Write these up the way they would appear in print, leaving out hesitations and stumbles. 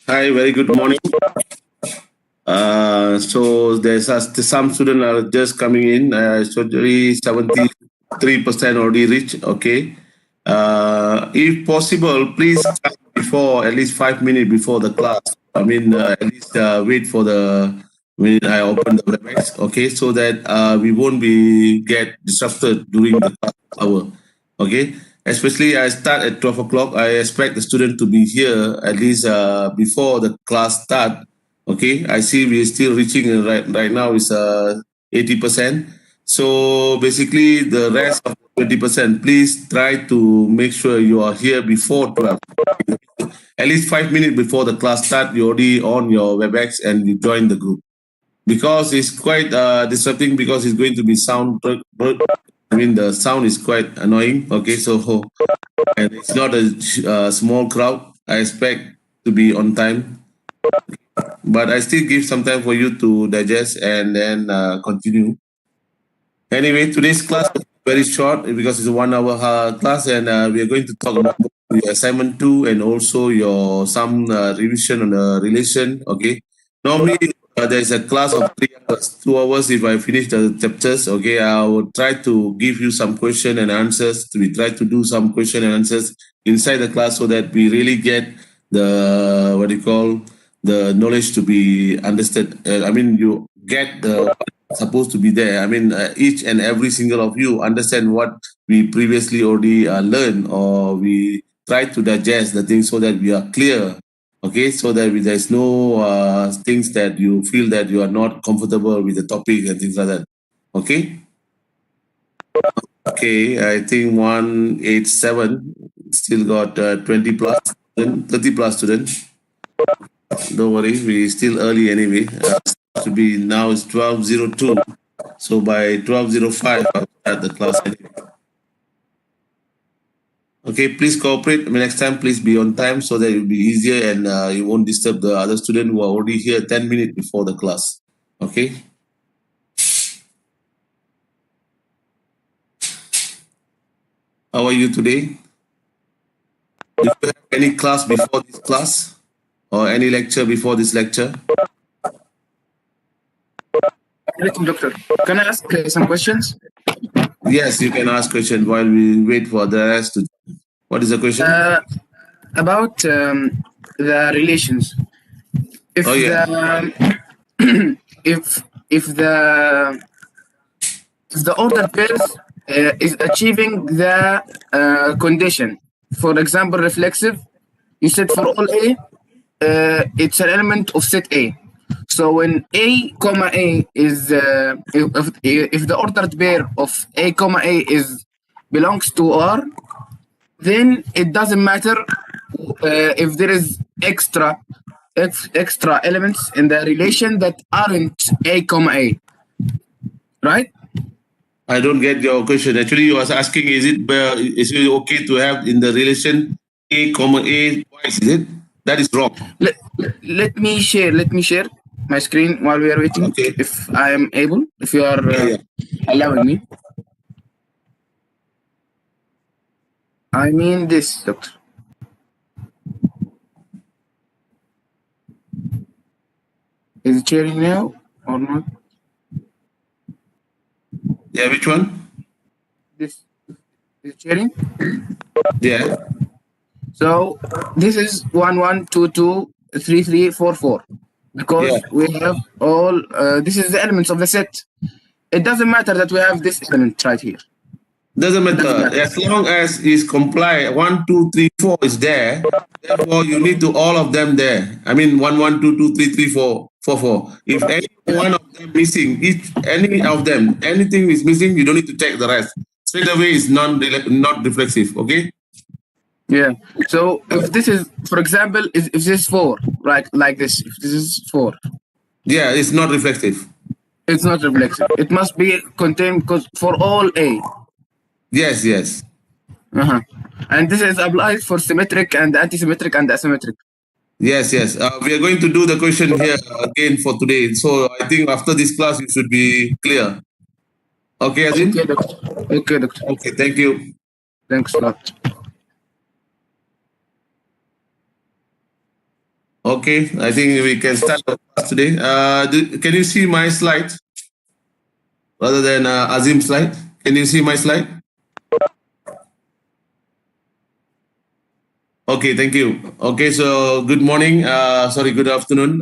Hi, very good morning. So there's some students are just coming in. So already 73% already reached. Okay. If possible, please start before at least 5 minutes before the class. I mean, at least wait for the when I open the WebEx. Okay, so that we won't be get disrupted during the class hour. Okay. Especially I start at 12 o'clock. I expect the student to be here at least before the class start. Okay, I see we're still reaching right now is 80%. So basically, the rest of 20%, please try to make sure you are here before 12. At least 5 minutes before the class start, you're already on your WebEx and you join the group. Because it's quite disrupting because it's going to be sound. I mean, the sound is quite annoying. Okay, so and it's not a small crowd. I expect to be on time, but I still give some time for you to digest and then continue. Anyway, today's class is very short because it's a 1 hour class, and we are going to talk about your assignment 2 and also your some revision on the relation. Okay, normally there is a class of 3 hours, 2 hours. If I finish the chapters, okay, I will try to give you some question and answers. We try to do some question and answers inside the class so that we really get the what do you call the knowledge to be understood. I mean, you get the supposed to be there. I mean, each and every single of you understand what we previously already learned, or we try to digest the things so that we are clear. Okay, so that there's no things that you feel that you are not comfortable with the topic and things like that. Okay. Okay, I think 187 still got 20 plus, 30 plus students. Don't worry, we still early anyway. To be now it's 12:02, so by 12:05 I'll start the class anyway. Okay, please cooperate. I mean, next time please be on time so that it will be easier and you won't disturb the other student who are already here 10 minutes before the class. Okay. How are you today? Do you have any class before this class? Or any lecture before this lecture? Doctor, can I ask some questions? Yes, you can ask questions while we wait for the rest to. What is the question? About the relations. If the order pairs is achieving the condition, for example, reflexive, you said for all A, it's an element of set A. So when A, comma A is if the ordered pair of A, comma A is belongs to R, then it doesn't matter if there is extra elements in the relation that aren't A, comma A. Right? I don't get your question. Actually, you was asking, is it okay to have in the relation A, comma A twice? Is it? That is wrong. Let me share my screen while we are waiting. Okay. If I am able, if you are allowing me. I mean this, doctor. Is it sharing now or not? Yeah, which one? This is it sharing? Yeah. So this is 11223344 because we have all. This is the elements of the set. It doesn't matter that we have this element right here. Doesn't matter. As long as is comply 1, 2, 3, 4 is there. Therefore, you need to all of them there. I mean 1, 1, 2, 2, 3, 3, 4, 4, 4. If any one of them missing, any of them, anything is missing, you don't need to check the rest. Straight away is not reflexive. Okay. Yeah. So if this is, for example, if this is 4, right, like this, if this is 4. Yeah, it's not reflexive. It's not reflexive. It must be contained because for all A. Yes. And this is applied for symmetric and anti-symmetric and asymmetric. Yes, yes. We are going to do the question here again for today. So I think after this class, you should be clear. Okay, Azim? Okay, doctor. Okay, doctor. Okay, thank you. Thanks a lot. Okay, I think we can start the class today. Can you see my slide rather than Azim's slide? Can you see my slide? Okay, thank you. Okay, so good morning. Good afternoon.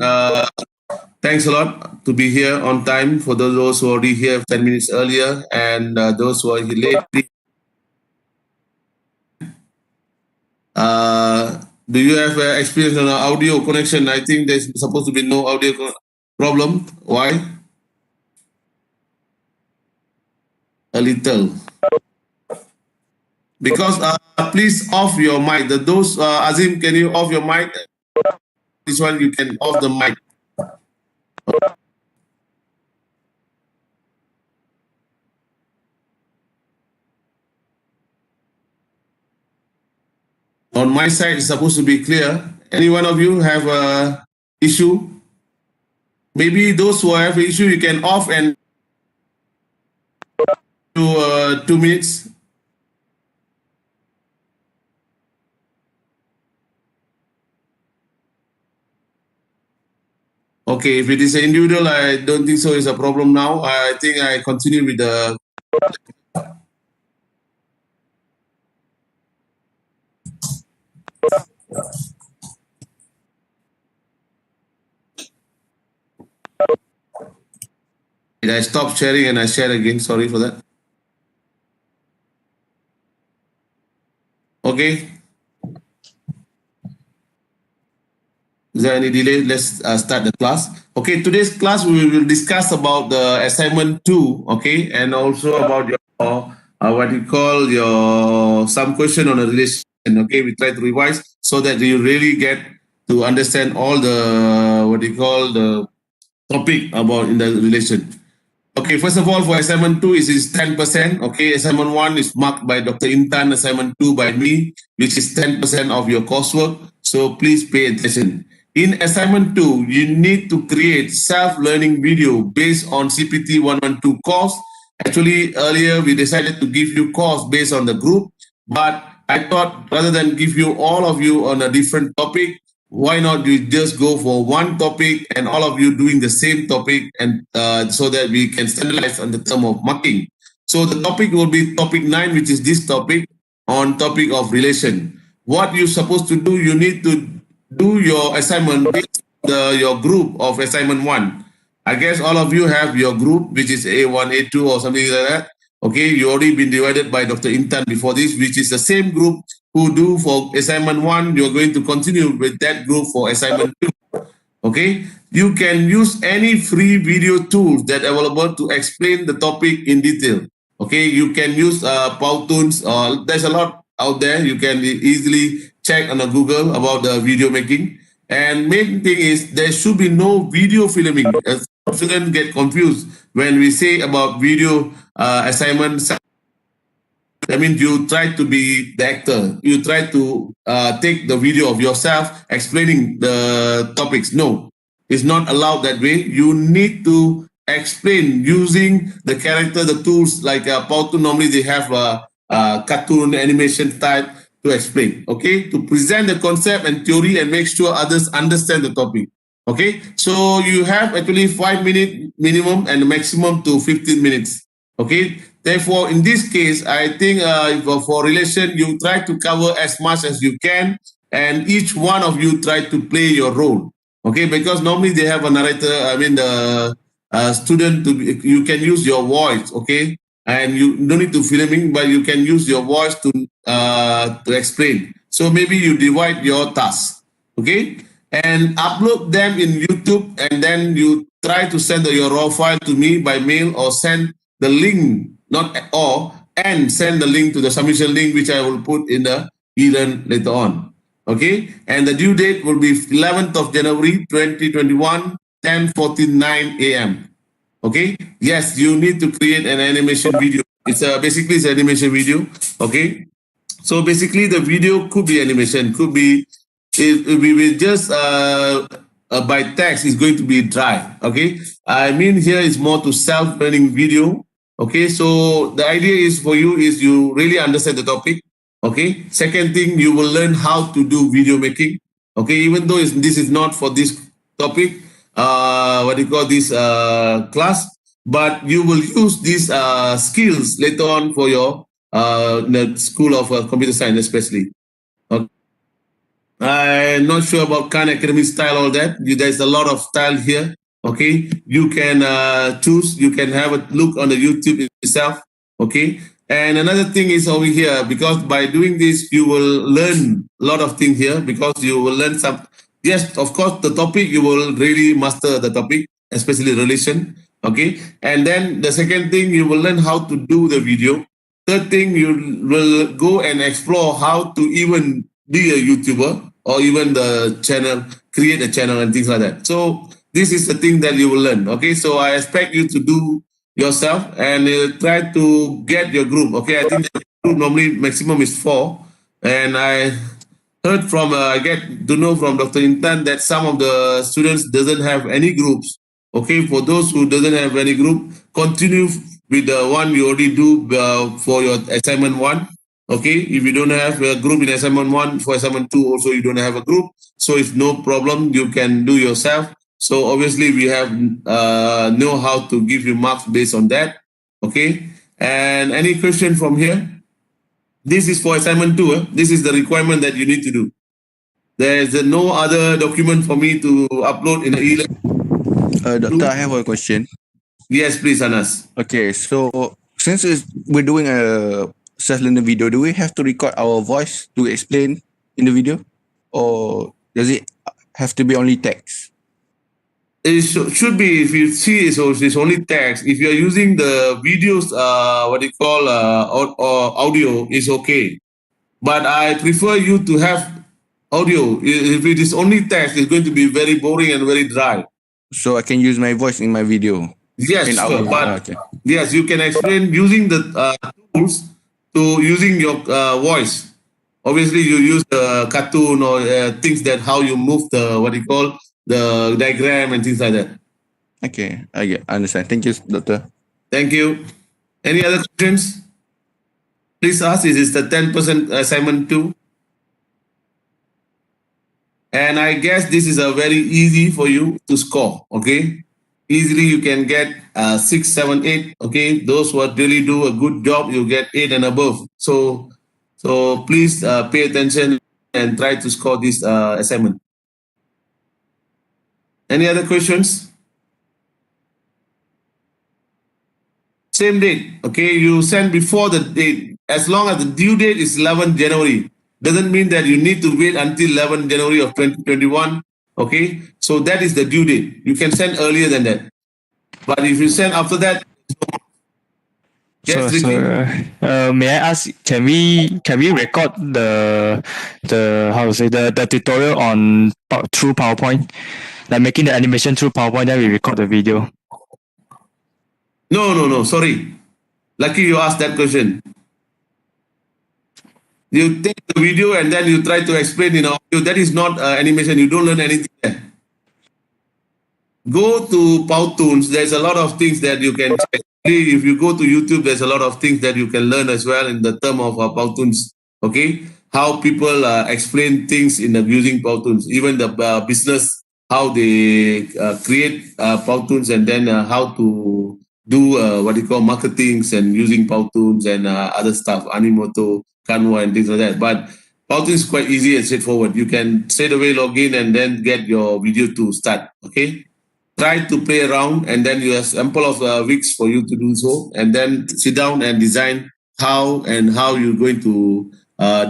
Thanks a lot to be here on time for those who are already here 10 minutes earlier and those who are here late. Do you have experience on audio connection? I think there's supposed to be no audio problem. Why? A little. Because please off your mic. Those Azim, can you off your mic? This one you can off the mic. On my side, it's supposed to be clear. Any one of you have a issue? Maybe those who have an issue, you can off and do 2 minutes. Okay, if it is an individual, I don't think so it's a problem now. I think I continue with the... I stopped sharing and I share again. Sorry for that. Okay. Is there any delay? Let's start the class. Okay, today's class we will discuss about the assignment 2, okay, and also about your what you call your some question on a relation. Okay, we try to revise so that you really get to understand all the what you call the topic about in the relation. Okay, first of all, for assignment 2 is 10%. Okay, assignment 1 is marked by Dr. Intan, assignment 2 by me, which is 10% of your coursework. So please pay attention. In assignment 2, you need to create self-learning video based on CPT112 course. Actually, earlier we decided to give you course based on the group, but I thought rather than give you all of you on a different topic, why not you just go for one topic and all of you doing the same topic, and so that we can standardize on the term of marking. So the topic will be topic 9, which is this topic on topic of relation. What you're supposed to do, you need to do your assignment based on your group of assignment 1. I guess all of you have your group, which is A1, A2 or something like that. Okay, you already been divided by Dr. Intan before this, which is the same group who do for assignment 1. You're going to continue with that group for assignment 2. Okay, you can use any free video tools that are available to explain the topic in detail. Okay, you can use Powtoons. There's a lot out there. You can easily check on Google about the video making. And main thing is there should be no video filming. Students get confused when we say about video assignment. That means you try to be the actor. You try to take the video of yourself explaining the topics. No, it's not allowed that way. You need to explain using the character, the tools like Powtoon. Normally they have a cartoon animation type to explain, okay, to present the concept and theory and make sure others understand the topic. Okay, so you have actually 5 minutes minimum and maximum to 15 minutes. Okay, therefore, in this case, I think for relation, you try to cover as much as you can, and each one of you try to play your role. Okay, because normally they have a narrator. I mean, the student you can use your voice. Okay, and you don't need to filming, but you can use your voice to explain. So maybe you divide your tasks, okay, and upload them in YouTube, and then you try to send your raw file to me by mail or send the link, and send the link to the submission link, which I will put in the e-learn later on. Okay, and the due date will be 11th of January 2021, 10:49 a.m. Okay, yes, you need to create an animation video. It's basically it's an animation video. Okay, So basically, the video could be animation, could be if we will just by text is going to be dry. Okay, I mean here is more to self-learning video. Okay, so the idea is for you is you really understand the topic. Okay, second thing you will learn how to do video making. Okay, even though this is not for this topic, what do you call this class, but you will use these skills later on for your the School of Computer Science, especially. Okay. I'm not sure about Khan Academy style, all that. There's a lot of style here. Okay, you can choose. You can have a look on the YouTube itself. Okay, and another thing is over here because by doing this, you will learn a lot of things here because you will learn some. Yes, of course, the topic you will really master the topic, especially relation. Okay, and then the second thing you will learn how to do the video. Third thing, you will go and explore how to even be a YouTuber or even the channel, create a channel and things like that. So this is the thing that you will learn. Okay, so I expect you to do yourself and try to get your group. Okay, I think the group normally maximum is 4, and I heard from I get to know from Dr. Intan that some of the students doesn't have any groups. Okay, for those who doesn't have any group, continue with the one you already do for your assignment 1. Okay, if you don't have a group in assignment 1, for assignment 2 also you don't have a group, so it's no problem, you can do yourself. So obviously we have know how to give you marks based on that. Okay, and any question from here? This is for assignment 2. This is the requirement that you need to do. There's no other document for me to upload in the e-learning. Doctor, I have a question. Yes, please, Anas. Okay, so since we're doing a self-learning video, do we have to record our voice to explain in the video? Or does it have to be only text? It should be, if you see, so it's only text. If you're using the videos, what you call audio, is okay. But I prefer you to have audio. If it is only text, it's going to be very boring and very dry. So I can use my voice in my video? Yes, sure. But okay. Yes, you can explain using the tools to using your voice. Obviously, you use the cartoon or things that how you move the what you call the diagram and things like that. Okay, I understand. Thank you, Doctor. Thank you. Any other questions? Please ask. Is this the 10% assignment 2? And I guess this is a very easy for you to score. Okay, easily you can get 6, 7, 8. Okay, those who really do a good job, you get 8 and above. So please pay attention and try to score this assignment. Any other questions? Same date. Okay, you send before the date. As long as the due date is 11 January. Doesn't mean that you need to wait until 11 January of 2021. Okay, so that is the due date. You can send earlier than that. But if you send after that, yes, may I ask, can we record the how to say the tutorial on through PowerPoint, like making the animation through PowerPoint, then we record the video? No. Sorry, lucky you asked that question. You take the video and then you try to explain in audio. That is not animation. You don't learn anything there. Go to Powtoons. There's a lot of things that you can check. If you go to YouTube, there's a lot of things that you can learn as well in the term of Powtoons. Okay, how people explain things in using Powtoons. Even the business, how they create Powtoons, and then how to do what you call marketings and using Powtoons and other stuff, Animoto, Canva, and things like that. But Powtoons is quite easy and straightforward. You can straight away log in and then get your video to start. Okay. Try to play around, and then you have ample of weeks for you to do so, and then sit down and design how you're going to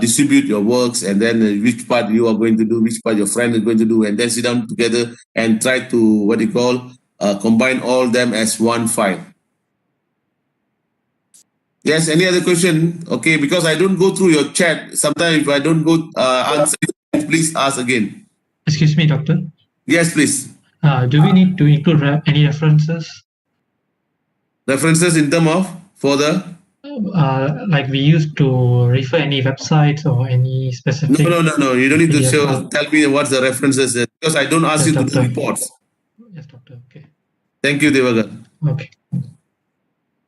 distribute your works, and then which part you are going to do, which part your friend is going to do, and then sit down together and try to what you call combine all them as one file. Yes, any other question? Okay, because I don't go through your chat. Sometimes if I don't go answer, please ask again. Excuse me, doctor. Yes, please. Do we need to include any references? References in terms of for the? like we used to refer any websites or any specific. No. You don't need to PDF. tell me what's the references because I don't ask Yes, you to do doctor. reports. Yes, doctor. Okay. Thank you, Devagar. Okay.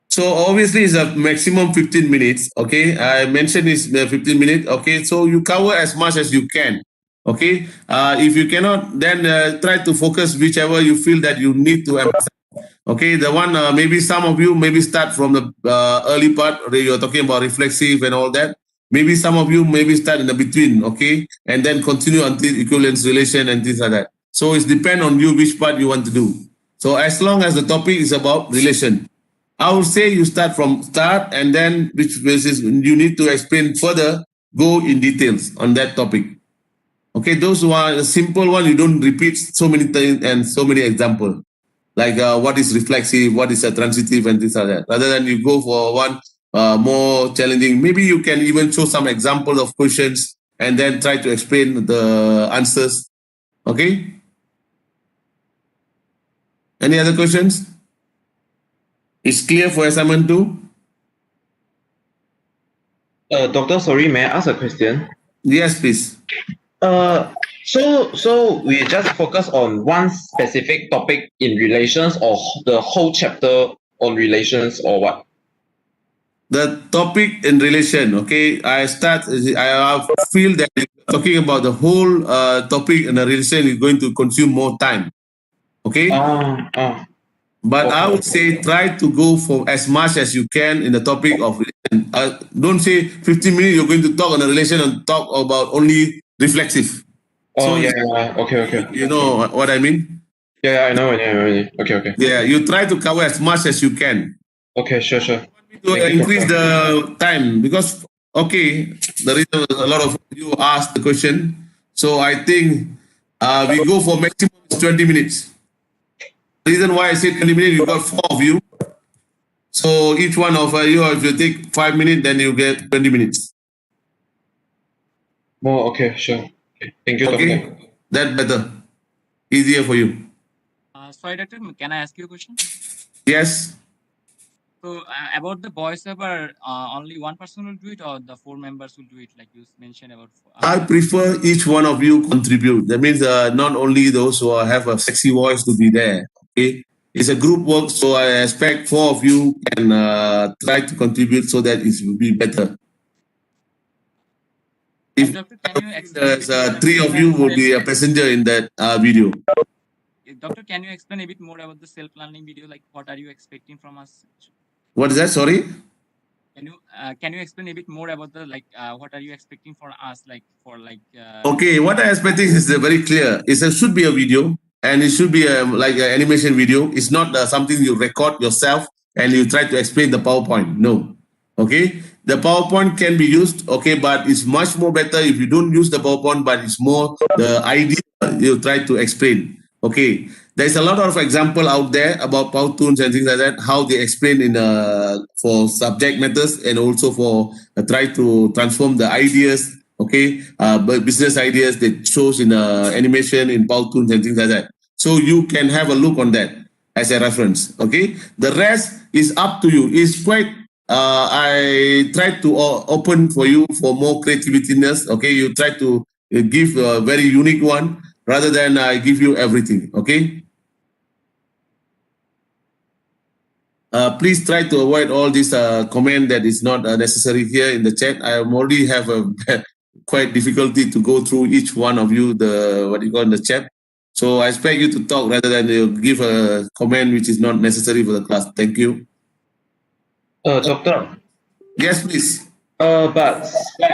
So obviously it's a maximum 15 minutes. Okay, I mentioned it's 15 minutes. Okay, so you cover as much as you can. Okay, if you cannot, then try to focus whichever you feel that you need to emphasize. Okay, the one maybe some of you maybe start from the early part where you're talking about reflexive and all that. Maybe some of you maybe start in the between, okay, and then continue until equivalence relation and things like that. So it's depend on you which part you want to do. So as long as the topic is about relation, I would say you start from start and then which basis you need to explain further, go in details on that topic. Okay, those who are simple one, you don't repeat so many things and so many examples. Like what is reflexive, what is a transitive and things like that. Rather than you go for one more challenging, maybe you can even show some example of questions and then try to explain the answers. Okay? Any other questions? It's clear for assignment 2? Doctor, sorry, may I ask a question? Yes, please. So we just focus on one specific topic in relations or the whole chapter on relations or what? The topic in relation, okay, I feel that talking about the whole topic in a relation is going to consume more time. Okay? But okay. I would say try to go for as much as you can in the topic of relation. Don't say 15 minutes you're going to talk on a relation and talk about only reflexive. Okay. You know what I mean? Yeah, I know. Okay. Yeah, you try to cover as much as you can. Okay, sure. To increase the time because the reason a lot of you asked the question, so I think we go for maximum 20 minutes. The reason why I say 20 minutes, you got 4 of you, so each one of you, if you take 5 minutes, then you get 20 minutes. Oh, okay, sure. Okay. Thank you, Doctor. That better, easier for you. Sorry, Doctor, can I ask you a question? Yes. So about the voiceover, only one person will do it, or the 4 members will do it, like you mentioned about? I prefer each one of you contribute. That means not only those who have a sexy voice to be there. Okay, it's a group work, so I expect 4 of you can try to contribute so that it will be better. If Doctor, can you explain? 3 of you will be a passenger in that video. Doctor, can you explain a bit more about the self-learning video? Like, what are you expecting from us? What is that? Sorry. Can you explain a bit more about the what are you expecting for us? Okay, what I'm expecting is very clear. It should be a video, and it should be like an animation video. It's not something you record yourself and you try to explain the PowerPoint. No. Okay, the PowerPoint can be used. Okay, but it's much more better if you don't use the PowerPoint, but it's more the idea you try to explain. Okay, there's a lot of example out there about Powtoons and things like that, how they explain in for subject matters and also for try to transform the ideas, okay, business ideas that shows in animation in Powtoons and things like that. So you can have a look on that as a reference, okay? The rest is up to you. It's quite, I try to open for you for more creativeness, okay? You try to give a very unique one, rather than I give you everything, okay? Please try to avoid all this comment that is not necessary here in the chat. I already have a quite difficulty to go through each one of you, what you call in the chat. So I expect you to talk rather than you give a comment which is not necessary for the class. Thank you. Doctor. Yes, please. But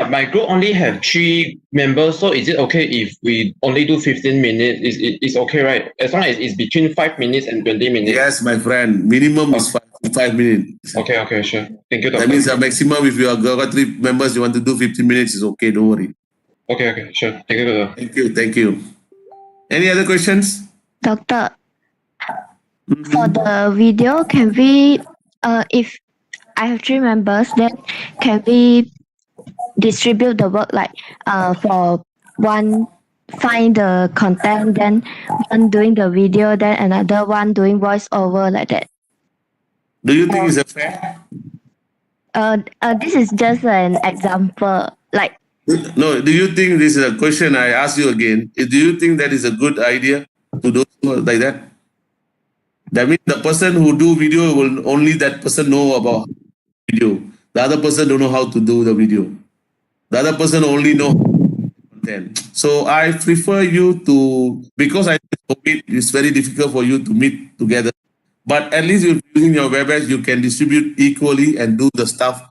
my group only have 3 members, so is it okay if we only do 15 minutes? It's okay, right? As long as it's between 5 minutes and 20 minutes. Yes, my friend. Minimum is 5 minutes. Okay, sure. Thank you, Doctor. That means a maximum, if you have got 3 members, you want to do 15 minutes, is okay. Don't worry. Okay, sure. Thank you, Doctor. Thank you. Any other questions? Doctor, for the video, can we, if I have 3 members, then can we distribute the work like for one find the content, then one doing the video, then another one doing voiceover like that? Do you think it's fair? This is just an example. Like, No, do you think this is a question I ask you again? Do you think that is a good idea to do like that? That means the person who do video will only that person know about video. The other person don't know how to do the video. The other person only know content. So I prefer you to, because I it's very difficult for you to meet together. But at least if using your WebEx, you can distribute equally and do the stuff.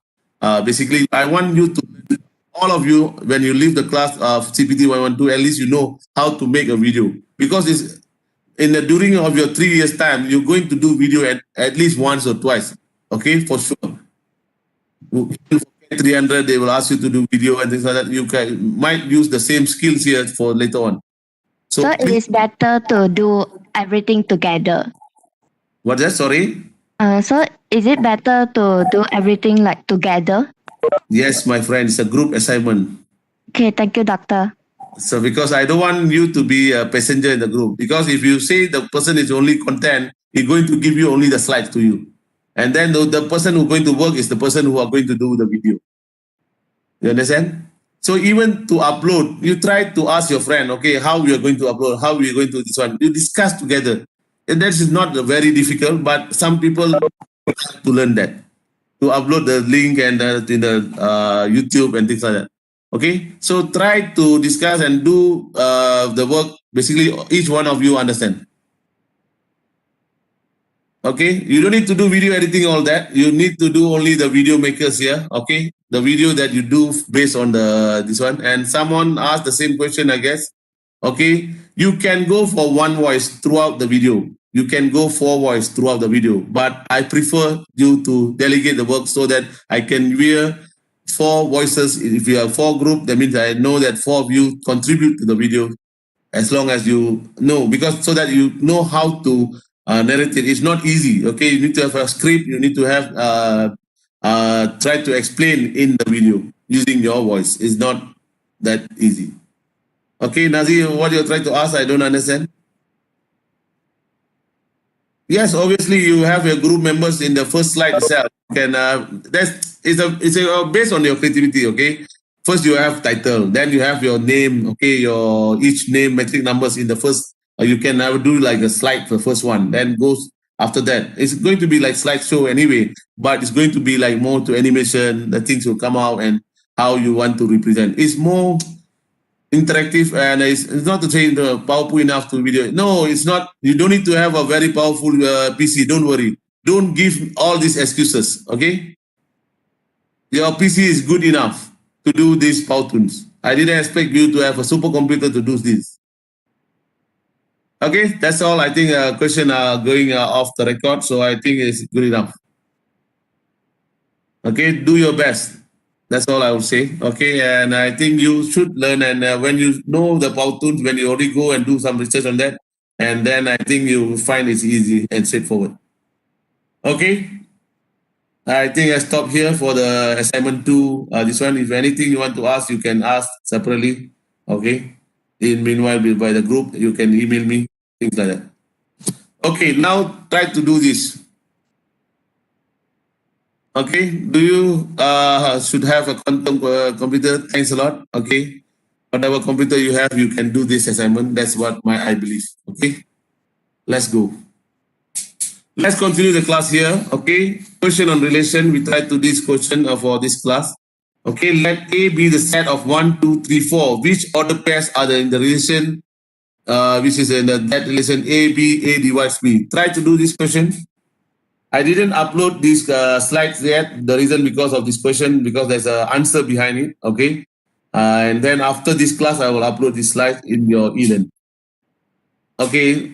Basically, I want you to, all of you, when you leave the class of CPT112, at least you know how to make a video. Because it's in the during of your 3 years time, you're going to do video at least once or twice. Okay, for sure. 300, they will ask you to do video and things like that. You might use the same skills here for later on. so it is better to do everything together. What's that? Sorry? So is it better to do everything like together? Yes, my friend, it's a group assignment. Okay, thank you, doctor. So because I don't want you to be a passenger in the group, because if you say the person is only content, he's going to give you only the slides to you. And then the person who's going to work is the person who are going to do the video. You understand? So even to upload, you try to ask your friend, okay, how we are going to upload, how we are going to do this one. You discuss together. And that is not very difficult, but some people have to learn that, to upload the link and in the YouTube and things like that. Okay, so try to discuss and do the work. Basically, each one of you understand. Okay, you don't need to do video editing, all that. You need to do only the video makers here. Okay, the video that you do based on the this one. And someone asked the same question, I guess. Okay, you can go for one voice throughout the video. You can go 4 voice throughout the video, but I prefer you to delegate the work so that I can hear 4 voices. If you have 4 group, that means I know that 4 of you contribute to the video, as long as you know, because so that you know how to narrate it. It's not easy. Okay, you need to have a script. You need to have try to explain in the video using your voice. It's not that easy. Okay, Nazi, what you're trying to ask, I don't understand. Yes, obviously you have your group members in the first slide itself. Can it's based on your creativity. Okay, first you have title, then you have your name. Okay, your each name metric numbers in the first. You can now do like a slide for the first one, then goes after that. It's going to be like slideshow anyway, but it's going to be like more to animation. The things will come out and how you want to represent. It's more interactive, and it's not to say the powerful enough to video. No, it's not. You don't need to have a very powerful PC. Don't worry. Don't give all these excuses. Okay, your PC is good enough to do these PowerTunes. I didn't expect you to have a supercomputer to do this. Okay, that's all. I think question going off the record, so I think it's good enough. Okay, do your best. That's all I would say. Okay, and I think you should learn. And when you know the PowerTunes, when you already go and do some research on that, and then I think you will find it's easy and straightforward. Okay, I think I stop here for the assignment 2. This one, if anything you want to ask, you can ask separately. Okay. In meanwhile, by the group, you can email me, things like that. Okay, now try to do this. Okay, do you should have a quantum computer? Thanks a lot. Okay, whatever computer you have, you can do this assignment. That's what I believe. Okay, let's go. Let's continue the class here. Okay, question on relation. We try to this question for this class. Okay, let A be the set of 1, 2, 3, 4. Which order pairs are there in the relation? Which is in that relation A, B, A divides B. Try to do this question. I didn't upload these slides yet. The reason because of this question, because there's an answer behind it. Okay. And then after this class, I will upload this slide in your e-learn. Okay.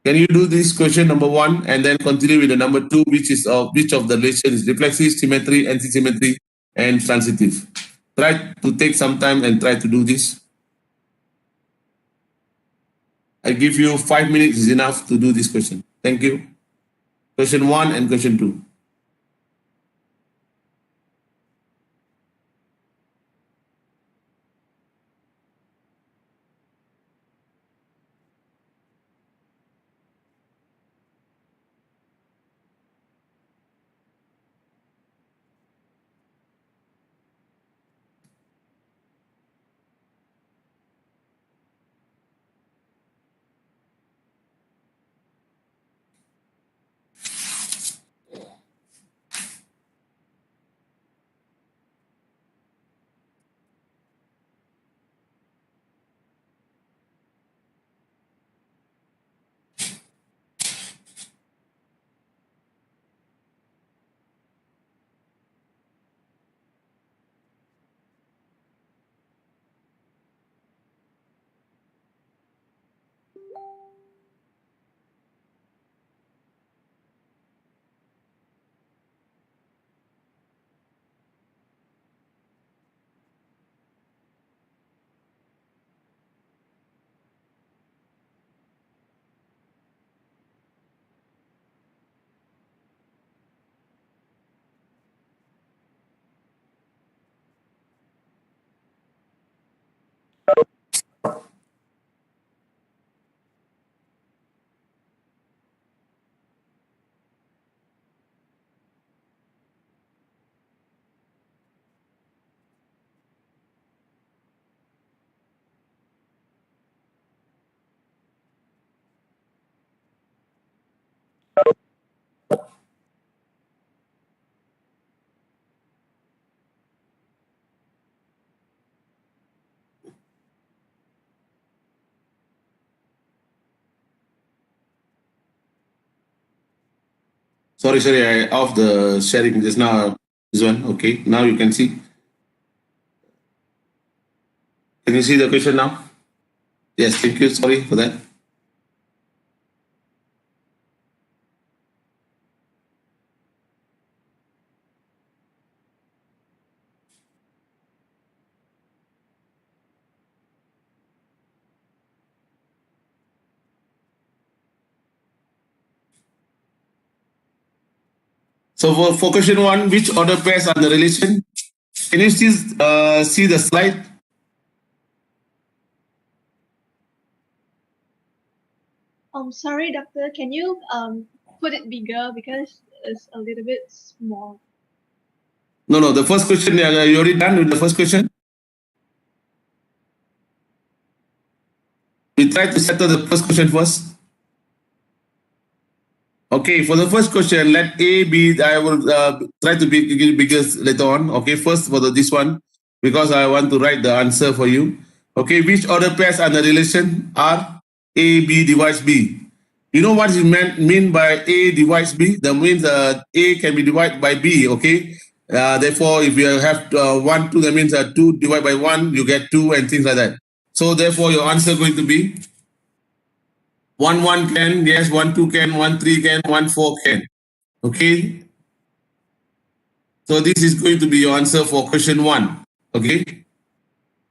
Can you do this question number 1 and then continue with the number 2, which is of which of the relation is reflexive, symmetry, anti-symmetry, and transitive? Try to take some time and try to do this. I give you 5 minutes is enough to do this question. Thank you. Question 1 and question 2. Sorry, I off the sharing just now. This one, okay. Now you can see. Can you see the question now? Yes, thank you. Sorry for that. So for question 1, which order pairs are the relation? Can you still see the slide? Sorry, doctor. Can you put it bigger because it's a little bit small. No. The first question, you already done with the first question? We try to settle the first question first. Okay, for the first question, let A be, I will try to be bigger later on. Okay, first for this one, because I want to write the answer for you. Okay, which order pairs are the relation are A, B divides B? You know what is mean by A divides B? That means A can be divided by B, okay? Therefore, if you have 1, 2, that means 2 divided by 1, you get 2 and things like that. So therefore, your answer going to be 1, 1 can, yes, 1, 2 can, 1, 3 can, 1, 4 can. Okay. So this is going to be your answer for question 1. Okay.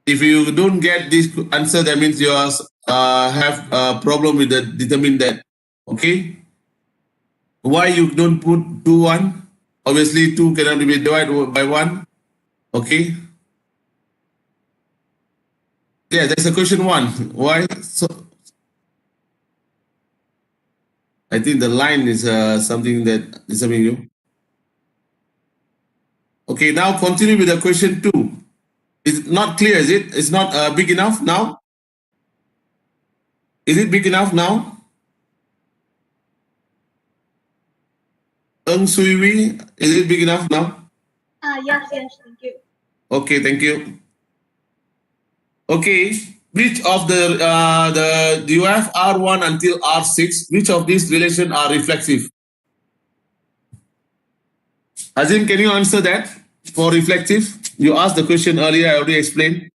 If you don't get this answer, that means you have a problem with the determine that. Okay. Why you don't put 2, 1? Obviously, 2 cannot be divided by 1. Okay. Yeah, that's a question 1. Why? So I think the line is something that is disturbing you. Okay, now continue with the question 2. It's not clear, is it? It's not big enough now? Is it big enough now? Sui Wee, is it big enough now? Yes, thank you. Okay, thank you. Okay, which of the do you have R1 until R6? Which of these relations are reflexive? Azim, can you answer that for reflexive? You asked the question earlier, I already explained.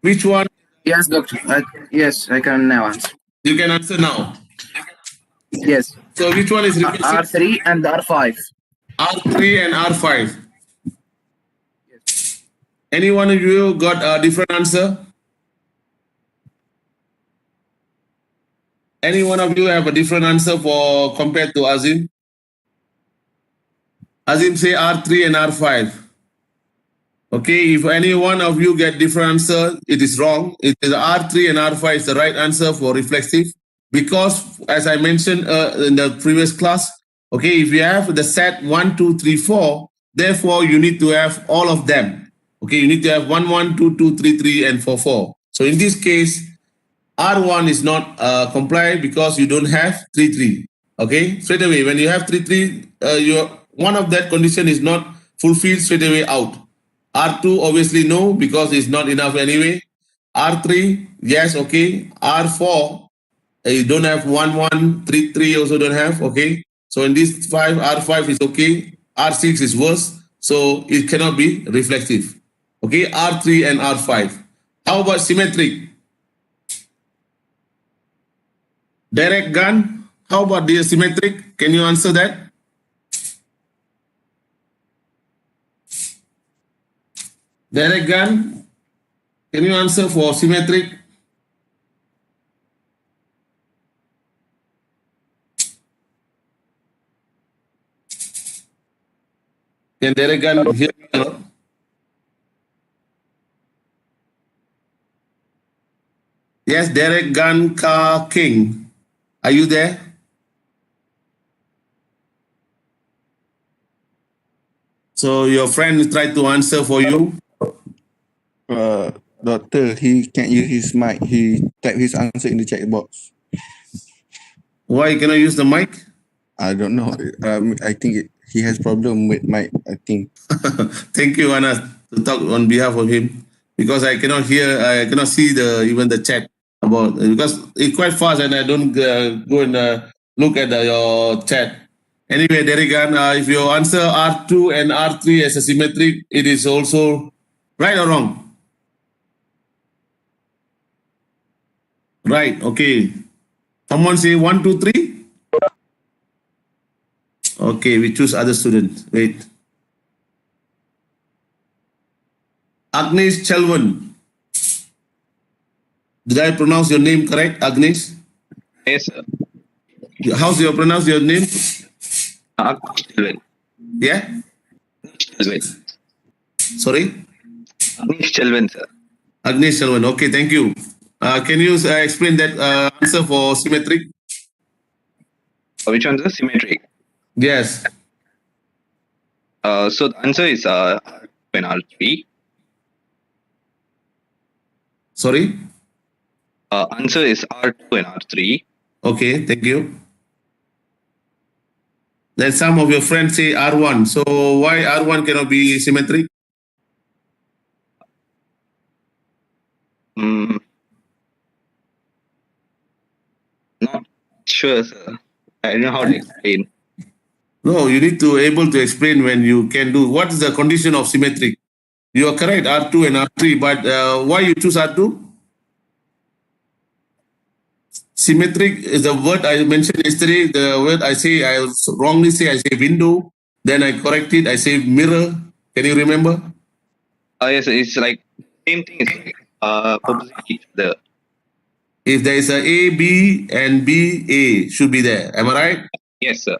Which one? Yes, doctor. Yes, I can now answer. You can answer now. Yes. So which one is reflexive? R3 and R5. R3 and R5. Yes. Any one of you got a different answer? Any one of you have a different answer for compared to Azim? Azim say R3 and R5. Okay, if any one of you get different answer, it is wrong. It is R3 and R5 is the right answer for reflexive. Because as I mentioned in the previous class, okay, if you have the set 1, 2, 3, 4, therefore you need to have all of them. Okay, you need to have 1, 1, 2, 2, 3, 3, and 4, 4. So in this case, R1 is not compliant because you don't have 3, 3. Okay, straight away, when you have 3, 3, one of that condition is not fulfilled, straight away out. R2, obviously no, because it's not enough anyway. R3, yes, okay. R4, you don't have 1, 1, 3, 3 also don't have, okay. So in this 5, R5 is okay. R6 is worse, so it cannot be reflexive. Okay, R3 and R5. How about symmetric? Direct gun, how about the symmetric? Can you answer that? Direct gun, can you answer for symmetric? Can direct gun hear me or not? Yes, Derek Gun Car King. Are you there? So your friend tried to answer for you? Doctor, he can't use his mic. He typed his answer in the chat box. Why cannot use the mic? I don't know. I think he has problem with mic, I think. Thank you, Anas, to talk on behalf of him. Because I cannot hear, I cannot see even the chat because it's quite fast and I don't go and look at your chat. Anyway, Derigan, if you answer R2 and R3 as a symmetric, it is also right or wrong? Right, okay. Someone say 1, 2, 3? Okay, we choose other student. Wait. Agnes Chelvan. Did I pronounce your name correct, Agnes? Yes, sir. How's your pronounce your name? Chelvan. Yeah? Chelvan. Sorry? Agnes Chelvan, sir. Agnes Chelvan. Okay, thank you. Can you explain that answer for symmetric? Which one's the symmetric? Yes. So the answer is R2 and R3. Sorry? Answer is R2 and R3. Okay, thank you. Then some of your friends say R1. So why R1 cannot be symmetric? Not sure, sir. I don't know how to explain. No, you need to able to explain when you can do. What is the condition of symmetric? You are correct, R2 and R3, but why you choose R2? Symmetric is the word I mentioned yesterday. The word I say, I wrongly say, I say window. Then I correct it, I say mirror. Can you remember? Yes, it's like same thing. It's like opposite each other. If there is a B and B, A should be there. Am I right? Yes, sir.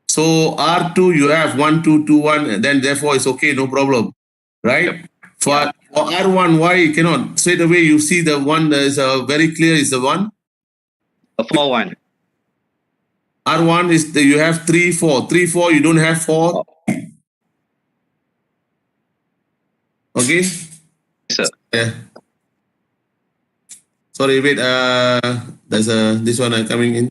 So R2, you have 1, 2, 2, 1, and then therefore it's okay, no problem. Right? Yep. For R1, why you cannot? Straight away you see the one that is very clear is the one. A 4, 1. R1 is you have 3, 4. 3, 4, you don't have 4. Okay? Yes, sir. Yeah. Sorry, wait. There's this one coming in.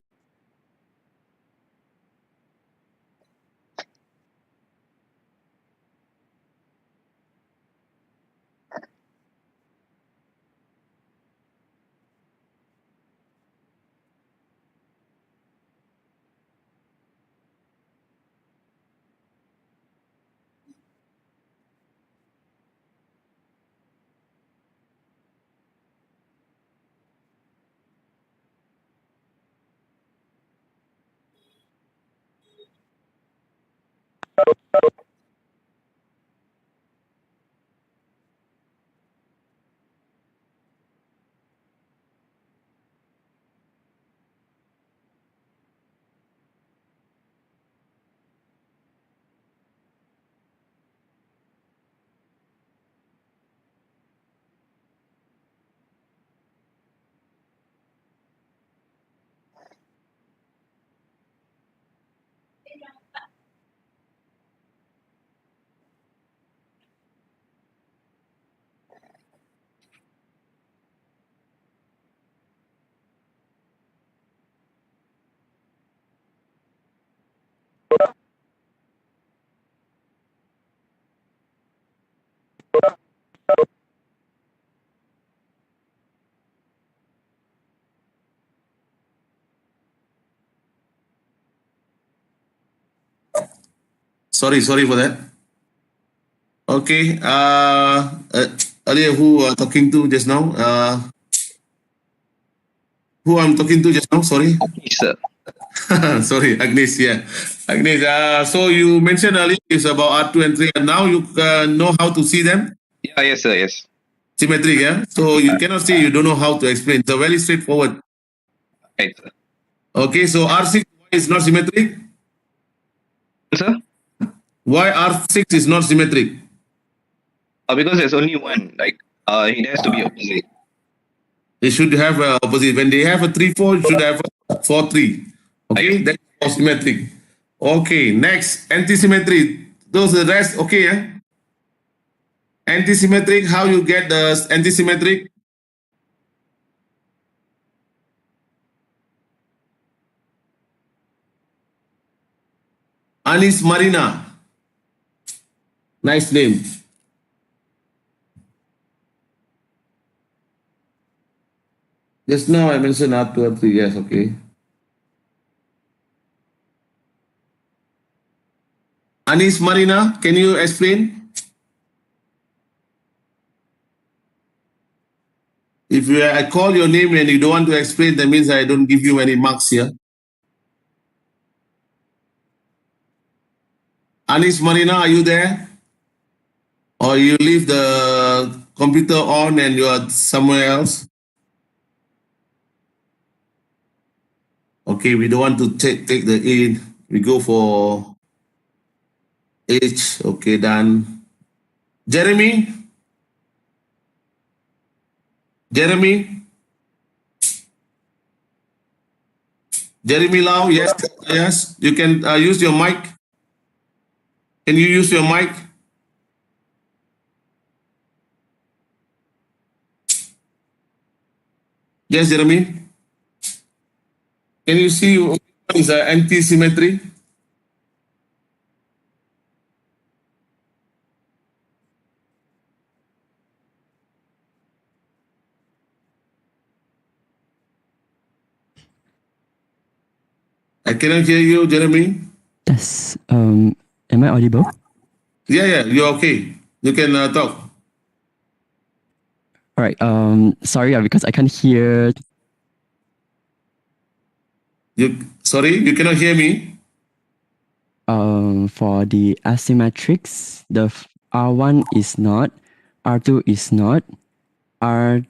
Sorry for that. Okay. Earlier, who talking to just now? Who I'm talking to just now? Sorry. Agnes, sir. Sorry, Agnes. Yeah, Agnes. So you mentioned earlier it's about R2 and 3, and now you know how to see them. Yeah, yes, sir. Yes. Symmetric. Yeah. So you cannot say you don't know how to explain. It's very straightforward. Right, sir. Okay. So R6 is not symmetric. Sir? Why R6 is not symmetric? Because there's only one. Like, it has to be opposite. They should have opposite. When they have a 3, 4, it should have a 4, 3. Okay, that's for symmetric. Okay, next, antisymmetry. Those are the rest, okay, yeah? Antisymmetric, how you get the antisymmetric? Anis Marina. Nice name. Just now I mentioned R2 and 3, yes, okay. Anis Marina, can you explain? If I call your name and you don't want to explain, that means I don't give you any marks here. Anis Marina, are you there? Or you leave the computer on and you are somewhere else? Okay, we don't want to take the in. We go for H. Okay, done. Jeremy? Jeremy? Jeremy Lau, yes, yes. You can use your mic. Can you use your mic? Yes, Jeremy. Can you see what is anti-symmetry? I cannot hear you, Jeremy. Yes. Am I audible? Yeah, you're okay. You can talk. All right. Sorry, because I can't hear. Sorry, you cannot hear me. For the asymmetrics, the R1 is not, R2 is not, R.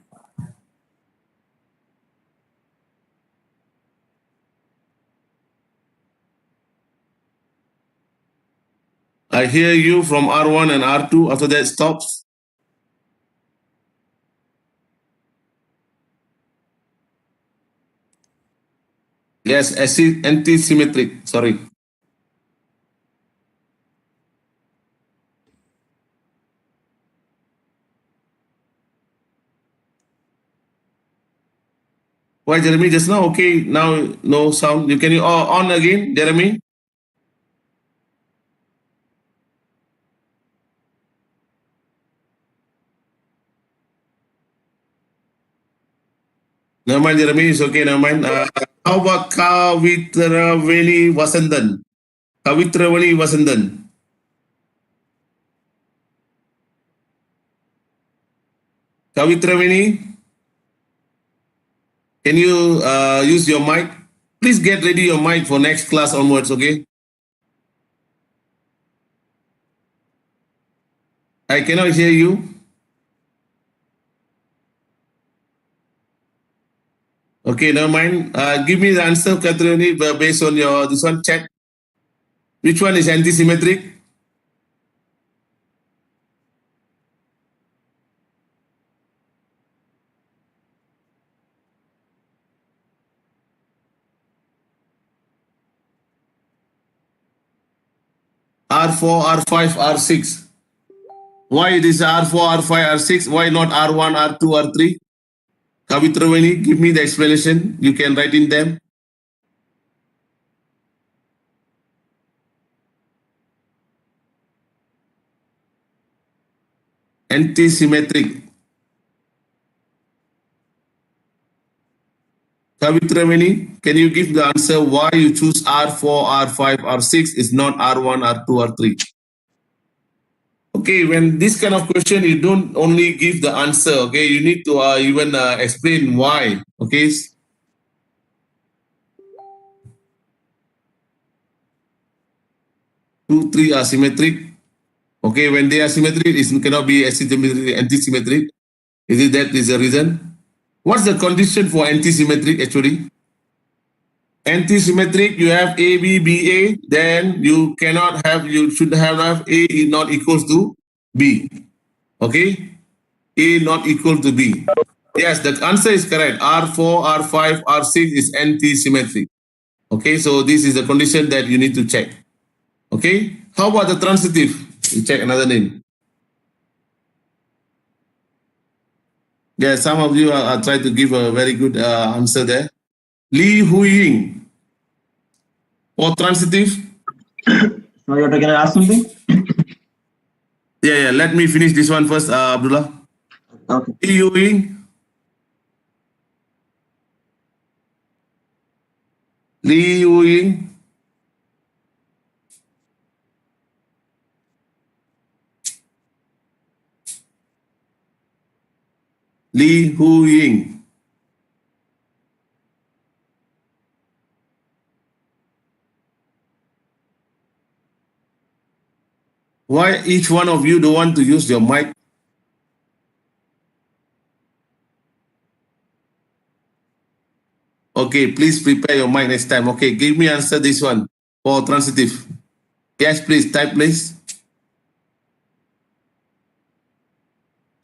I hear you from R1 and R2. After that stops. Yes, anti-symmetric. Sorry. Why, Jeremy? Just now, okay. Now, no sound. Can you on again, Jeremy? Never mind, Jeremy. It's okay. Never mind. How about Kavitraveni Vasandan? Kavitraveni Vasandan. Kavitraveni, can you use your mic? Please get ready your mic for next class onwards, okay? I cannot hear you. Okay, never mind. Give me the answer, Katrini, based on your this one. Check. Which one is anti-symmetric? R4, R5, R6. Why it is R4, R5, R6? Why not R1, R2, R3? Kavitravani, give me the explanation. You can write in them. Anti-symmetric. Kavitravani, can you give the answer why you choose R4, R5, R6 is not R1, R2, R3? Okay, when this kind of question, you don't only give the answer, okay? You need to even explain why, okay? 2, 3 are symmetric. Okay, when they are symmetric, it cannot be anti-symmetric. Is it that is the reason? What's the condition for anti-symmetric actually? Anti-symmetric, you have A, B, B, A, then you should have A not equals to B. Okay? A not equal to B. Yes, the answer is correct. R4, R5, R6 is anti-symmetric. Okay, so this is the condition that you need to check. Okay, how about the transitive? You check another name. Yeah, some of you are trying to give a very good answer there. Li Huying. For transitive. Sorry, Doctor, can I ask something? Yeah, let me finish this one first, Abdullah. Okay. Li Huying. Li Huying. Li Hu Ying. Why each one of you don't want to use your mic? Okay, please prepare your mic next time. Okay, give me answer this one for transitive. Yes, please, type please.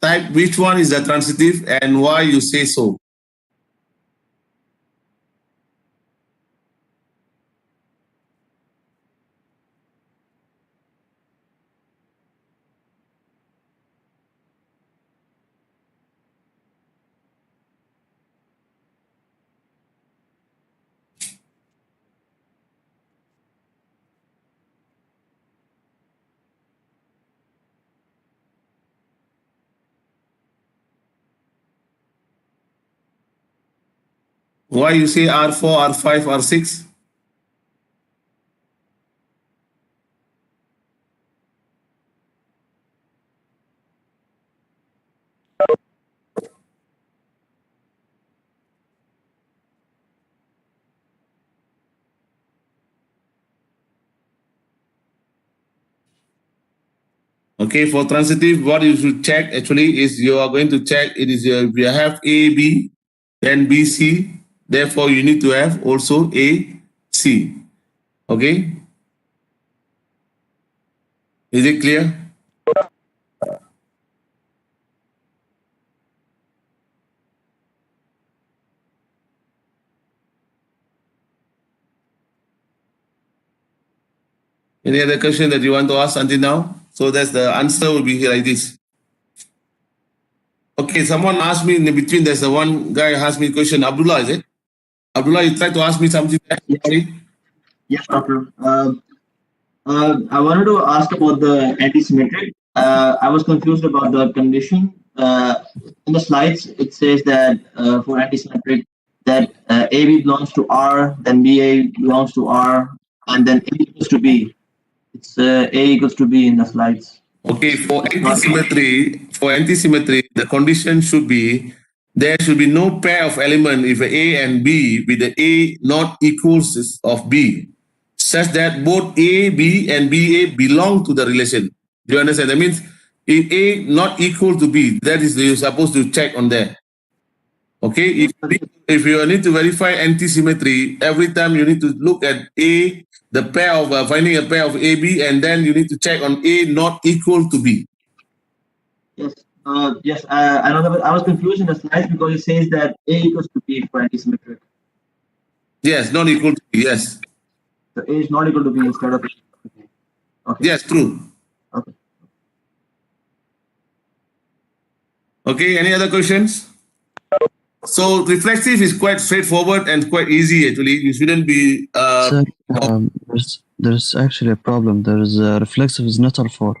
Type which one is the transitive and why you say so. Why you say R4, R5, R6? Okay, for transitive, what you should check actually is you are going to check it is if you have A, B, then B, C. Therefore, you need to have also A, C. Okay? Is it clear? Any other question that you want to ask until now? So that's the answer will be like this. Okay, someone asked me in the between, there's the one guy asked me a question. Abdullah, is it? Abdullah, you tried to ask me something. Sorry. Yes, doctor. I wanted to ask about the anti-symmetric. I was confused about the condition. In the slides, it says that for anti-symmetric, that AB belongs to R, then BA belongs to R, and then A equals to B. It's A equals to B in the slides. Okay, for anti-symmetry, the condition should be there should be no pair of element if A and B with the A not equals of B, such that both A, B, and BA belong to the relation. Do you understand? That means if A not equal to B, that is you're supposed to check on there. Okay, if you need to verify anti-symmetry, every time you need to look at A, the pair of finding a pair of AB, and then you need to check on A not equal to B. Yes. Yes. I know that I was confused in the slides because it says that A equals to B for anti-symmetric. Yes, not equal to B. Yes. So A is not equal to B instead of A. Okay. Yes, true. Okay. Okay. Any other questions? So reflexive is quite straightforward and quite easy actually. You shouldn't be. Sir, there's actually a problem. There's reflexive is not R4.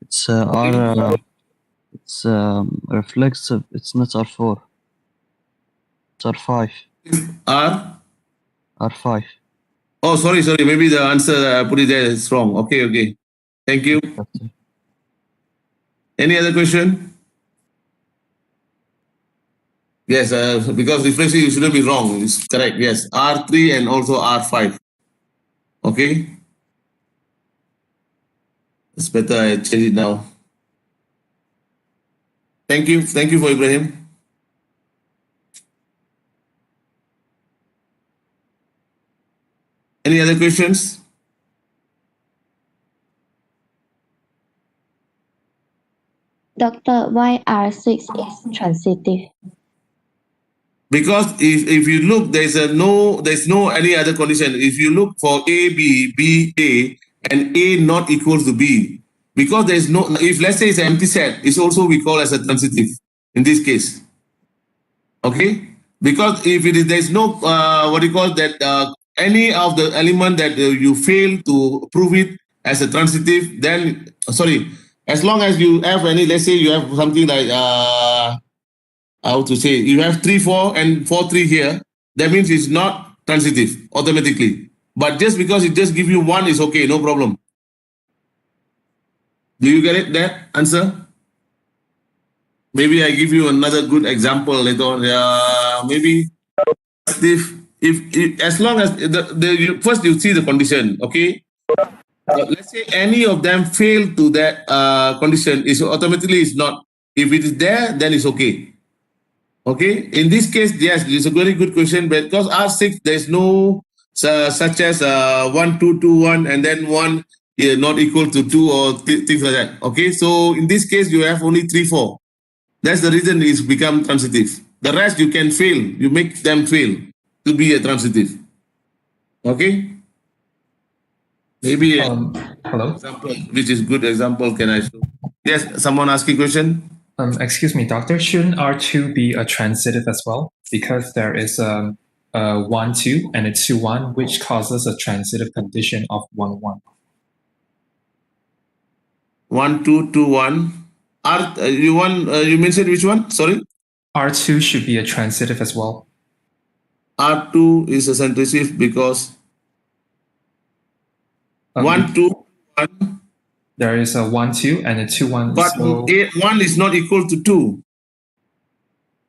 It's R. It's reflexive. It's not R4. It's R5. R5. Oh, sorry. Maybe the answer I put it there is wrong. Okay. Thank you. Any other question? Yes, because reflexive you shouldn't be wrong. It's correct. Yes, R3 and also R5. Okay. It's better I change it now. Thank you for Ibrahim. Any other questions? Doctor, why R6 is transitive? Because if you look, there's no any other condition. If you look for A, B, B, A, and A not equals to B, because there's no, if let's say it's an empty set, it's also we call as a transitive in this case. Okay? Because if it is, there's no, what do you call that, any of the element that you fail to prove it as a transitive, then, as long as you have any, let's say you have something like, how to say, you have 3, 4 and 4, 3 here, that means it's not transitive automatically. But just because it just give you one is okay, no problem. Do you get it, that answer? maybe I give you another good example later on. Maybe if as long as first you see the condition, okay. Let's say any of them fail to that condition, is automatically is not. If it is there, then it's okay. Okay. In this case, yes, it's a very good question, because R6 there is no such as 1 2 2 1 and then 1 not equal to 2 or things like that. Okay. So in this case, you have only 3 4. That's the reason it's become transitive. The rest you can fail. You make them fail to be a transitive. Okay. Maybe hello. Example, which is good example. Can I show? Yes, someone asking question. Excuse me, doctor. Shouldn't R2 be a transitive as well? Because there is a 1 2 and a 2 1, which causes a transitive condition of 1 1. 1 2 2 1. You mentioned which one? Sorry. R2 should be a transitive as well. R2 is a transitive because 1 2 1. There is a 1 2 and a 2 1. But so 1 is not equal to 2.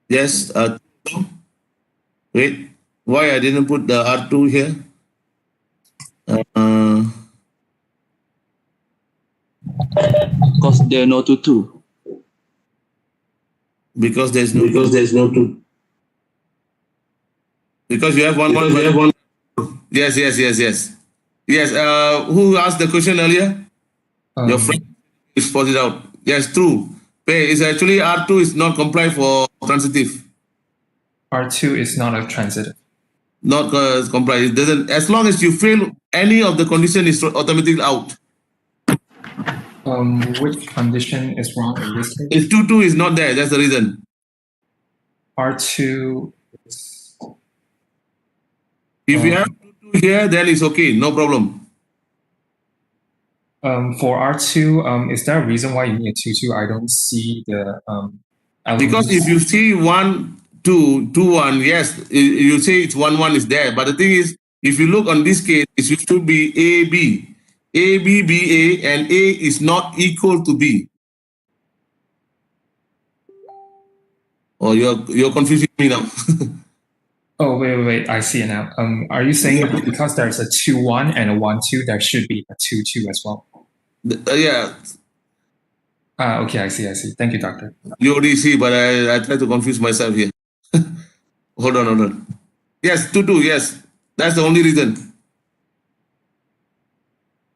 Yes. Wait. Why I didn't put the R2 here? Because there are no 2. Because there's no 2. Because you have one. You have one. Yes. Yes. Who asked the question earlier? Your friend is pointed out. Yes, true. Is actually R2 is not comply for transitive. R2 is not a transitive. Not comply. It doesn't. As long as you fail any of the condition, is automatically out. Which condition is wrong in this case? If 2 2 is not there, that's the reason. R2 is... If you have 2 2 here, then it's okay, no problem. For R2, is there a reason why you need a 2 2? I don't see the because if you see 1 2 2 1, yes, you say it's 1 1 is there. But the thing is, if you look on this case, it should be A B. A, B, B, A, and A is not equal to B. Oh, you're confusing me now. Oh, wait. I see it now. Are you saying that because there's a 2 1 and a 1 2, there should be a 2 2 as well? Yeah. Okay, I see. Thank you, doctor. You already see, but I try to confuse myself here. Hold on. Yes, 2 2, yes. That's the only reason.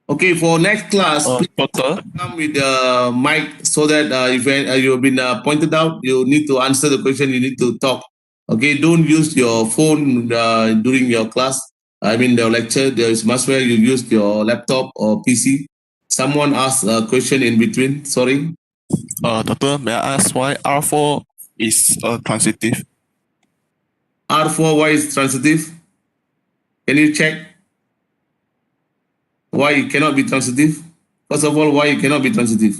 Okay, for next class, come with the mic so that if you've been pointed out, you need to answer the question, you need to talk. Okay, don't use your phone during your class. I mean, the lecture, there is much where you use your laptop or PC. Someone asked a question in between, sorry. Doctor, may I ask why R4 is transitive? R4, why is transitive? Can you check? Why it cannot be transitive? First of all, why it cannot be transitive?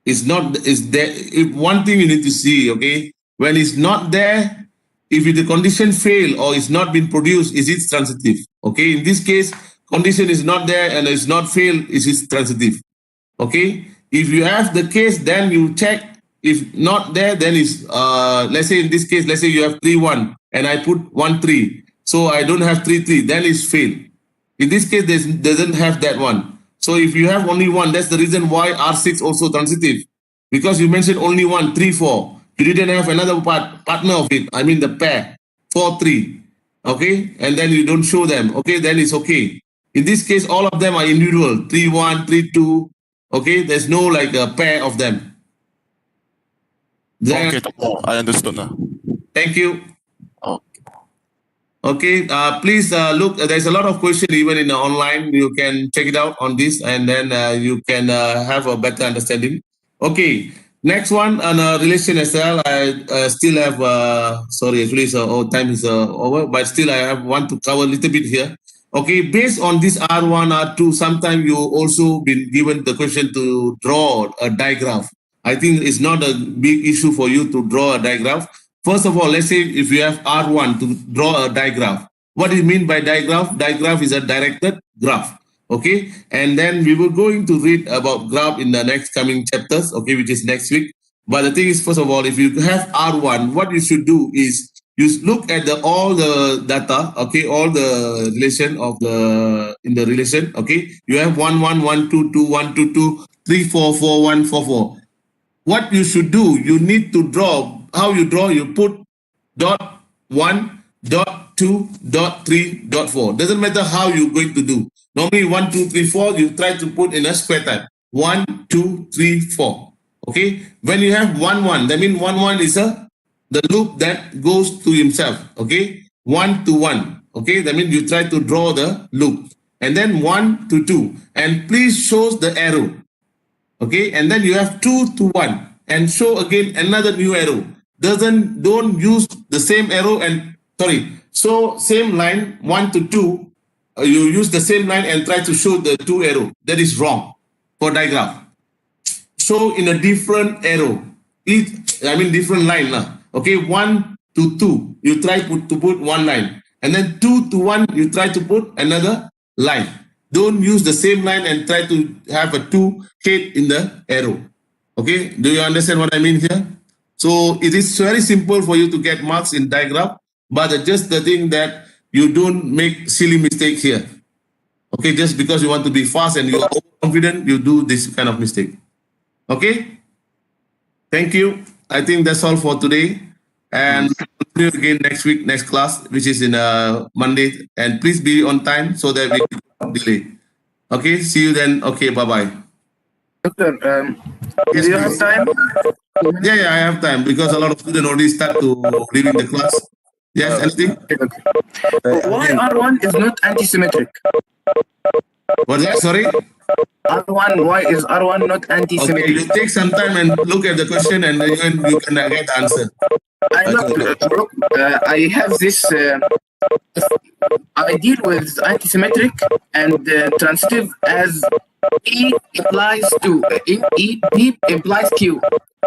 It's not, is there. If one thing you need to see, okay, when it's not there, if the condition fail or it's not been produced, is it transitive? Okay, in this case, condition is not there and it's not failed, is it transitive? Okay, if you have the case, then you check. If not there, then it's let's say in this case, let's say you have 3 1 and I put 1 3, so I don't have 3 3, then it's failed. In this case, doesn't have that one. So if you have only 1, that's the reason why R6 also transitive, because you mentioned only 1 3 4. You didn't have another partner of it. I mean the pair 4 3. Okay, and then you don't show them. Okay, then it's okay. In this case, all of them are individual 3 1 3 2. Okay, there's no like a pair of them. Then, okay, I understood now. Thank you. Okay, please look. There's a lot of questions even in the online. You can check it out on this, and then you can have a better understanding. Okay, next one on relation as well. I still have. Sorry, actually, time is over, but still I have want to cover a little bit here. Okay, based on this R1, R2, sometimes you also been given the question to draw a diagram. I think it's not a big issue for you to draw a diagram. First of all, let's say if you have R1 to draw a diagram, What do you mean by digraph? Digraph is a directed graph. Okay, and then we will going to read about graph in the next coming chapters. Okay, which is next week. But the thing is, first of all, if you have R1, what you should do is you look at all the data. Okay, all the relation of the in the relation. Okay, you have 1 1 1 2 2 1 2 2 3 4 4 1 4 4. What you should do, you need to draw. How you draw? You put dot 1, dot 2, dot 3, dot 4. Doesn't matter how you're going to do. Normally 1, 2, 3, 4, you try to put in a square type. 1, 2, 3, 4. Okay. When you have 1, 1, that means 1, 1 is the loop that goes to himself. Okay. 1 to 1. Okay. That means you try to draw the loop. And then 1 to 2. And please show the arrow. Okay. And then you have 2 to 1. And show again another new arrow. Don't use the same arrow so same line 1 to 2, you use the same line and try to show the 2 arrow. That is wrong for diagram. Show in a different arrow, different line lah. Okay, 1 to 2, you try to put one line, and then 2 to 1, you try to put another line. Don't use the same line and try to have a 2 head in the arrow. Okay, do you understand what I mean here? So it is very simple for you to get marks in diagram, but just the thing that you don't make silly mistake here. Okay, just because you want to be fast and you are overconfident, you do this kind of mistake. Okay, thank you. I think that's all for today. And continue again next week, next class, which is in Monday. And please be on time so that we can delay. Okay, see you then. Okay, bye-bye. Doctor, do you have time? Yeah, I have time because a lot of students already start to leaving the class. Yes, anything? Why R1 is not anti-symmetric? What's that? Sorry? R1, why is R1 not anti-symmetric? Okay, you take some time and look at the question and then you can get the answer. I have this, I deal with anti-symmetric and transitive as P implies to P implies Q.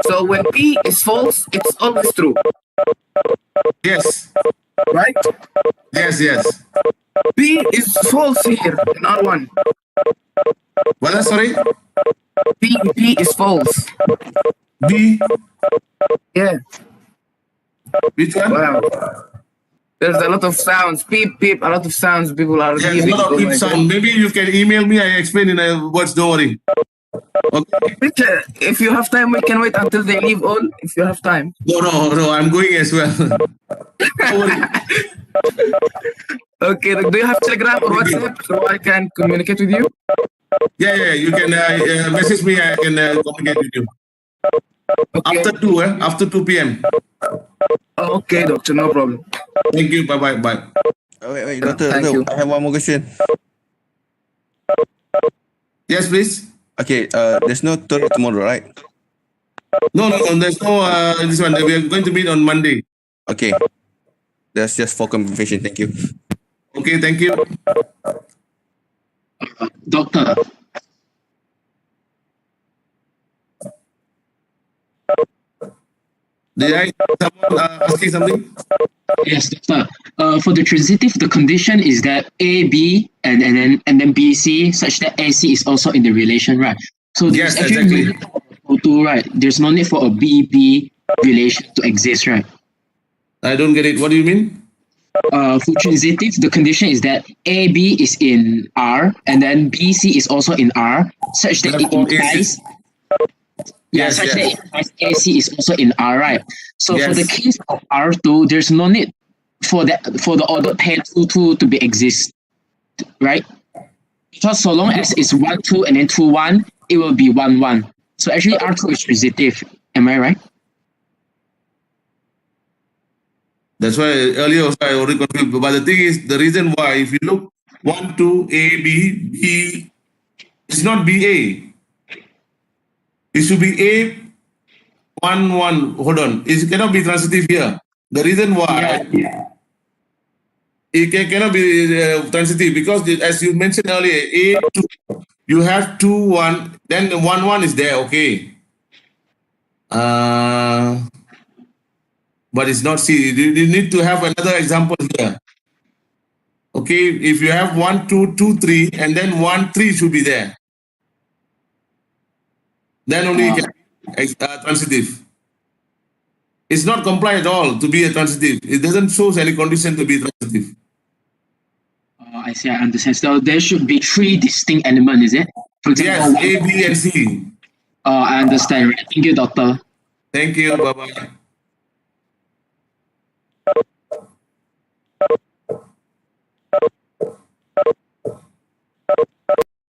So when P is false, it's always true. Yes. Right? Yes. P is false here in R1. What? Sorry? P is false. B? Yeah. Which one? Wow. There's a lot of sounds. Beep, beep, a lot of sounds people are There's giving. a lot of beep sound. Maybe you can email me. I explain in words. Don't worry. Okay. If you have time, we can wait until they leave all. If you have time. No. I'm going as well. Don't worry. Okay. Do you have Telegram or WhatsApp so I can communicate with you? Yeah. You can message me. I can communicate with you. Okay. After 2 p.m. Okay, doctor. No problem. Thank you. Bye. Wait, doctor. I have one more question. Yes, please. Okay. There's no tutorial tomorrow, right? No. There's no this one. We are going to meet on Monday. Okay. That's just for confirmation. Thank you. Okay. Thank you. Doctor. Did I someone asking something? Yes, doctor. For the transitive, the condition is that A, B, and then B, C, such that AC is also in the relation, right? So there's actually no need for O2, right? There's no need for a B relation to exist, right? I don't get it. What do you mean? For transitive, the condition is that AB is in R, and then BC is also in R, such that it implies. That AC is also in R, right? So for the case of R2, there's no need for the ordered pair 2 2 to be exist, right? Because so long as it's 1 2 and then 2 1, it will be 1 1. So actually R2 is transitive. Am I right? That's why earlier also I already confused. But the thing is, the reason why, if you look 1 2 A B, it's not BA. It should be A 1 1. Hold on. It cannot be transitive here. The reason why it cannot be transitive because as you mentioned earlier, A 2, you have 2 1, then the 1 1 is there. Okay. But it's not C. You need to have another example here. Okay, if you have 1, 2, 2, 3, and then 1, 3 should be there. Then only you can be transitive. It's not compliant at all to be a transitive. It doesn't show any condition to be transitive. I see, I understand. So there should be 3 distinct elements, is it? For example, yes, A, B, and C. I understand. Thank you, doctor. Thank you. Bye-bye.